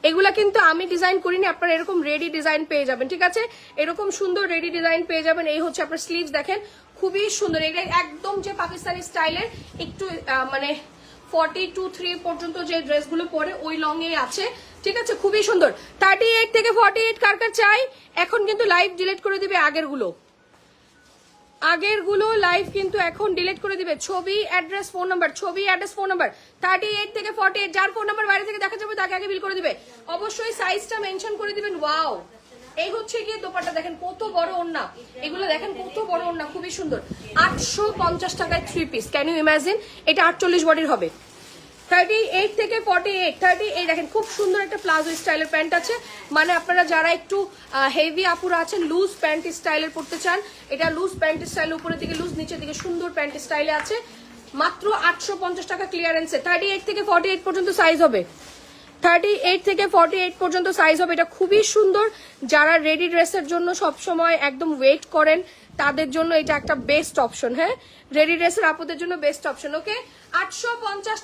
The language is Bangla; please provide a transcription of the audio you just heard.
এগুলা কিন্তু আমি ডিজাইন করিনি, আপনারা এরকম রেডি ডিজাইন পেয়ে যাবেন, ঠিক আছে? এরকম সুন্দর রেডি ডিজাইন পেয়ে যাবেন। এই হচ্ছে আপনার স্লিভস, দেখেন খুবই সুন্দর। এটা একদম যে পাকিস্তানি স্টাইলের একটু মানে 42-3 পর্যন্ত যে ড্রেসগুলো পরে ওই লং এ আছে, ঠিক আছে? খুবই সুন্দর। 38 থেকে 48 কার কার চাই? এখন কিন্তু লাইভ ডিলিট করে দিবে আগের গুলো লাইভ কিন্তু এখন ডিলিট করে দিবে। ছবি অ্যাড্রেস ফোন নাম্বার, ছবি অ্যাড্রেস ফোন নাম্বার। 38 থেকে 48 যার ফোন নাম্বার বাইরে থেকে দেখা যাবে তাকে আগে বিল করে দিবে। অবশ্যই সাইজটা মেনশন করে দিবেন। ওয়াও, এই হচ্ছে গিয়ে দোপাট্টা, দেখেন কত বড় ওড়না, এগুলো দেখেন কত বড় ওড়না, খুবই সুন্দর। 850 টাকায় 3 পিস, ক্যান ইউ ইমাজিন? এটা 48 বডির হবে। 38 থেকে 48, 38 দেখেন খুব সুন্দর একটা প্লাজো স্টাইলের প্যান্ট আছে। মানে আপনারা যারা একটু হেভি আপুরা আছেন, লুজ প্যান্ট স্টাইলের পড়তে চান, এটা লুজ প্যান্ট স্টাইল, উপরের দিকে লুজ, নিচের দিকে সুন্দর প্যান্ট স্টাইলে আছে, মাত্র 850 টাকা ক্লিয়ারেন্সে। 38 থেকে 48 পর্যন্ত সাইজ হবে, 38 থেকে 48 পর্যন্ত সাইজ হবে। এটা খুবই সুন্দর, যারা রেডি ড্রেসের জন্য সবসময় একদম ওয়েট করেন তাদের জন্য এটা একটা বেস্ট অপশন। হ্যাঁ, রেডি ড্রেসের আপুদের জন্য বেস্ট অপশন। ওকে, 850 টাকা।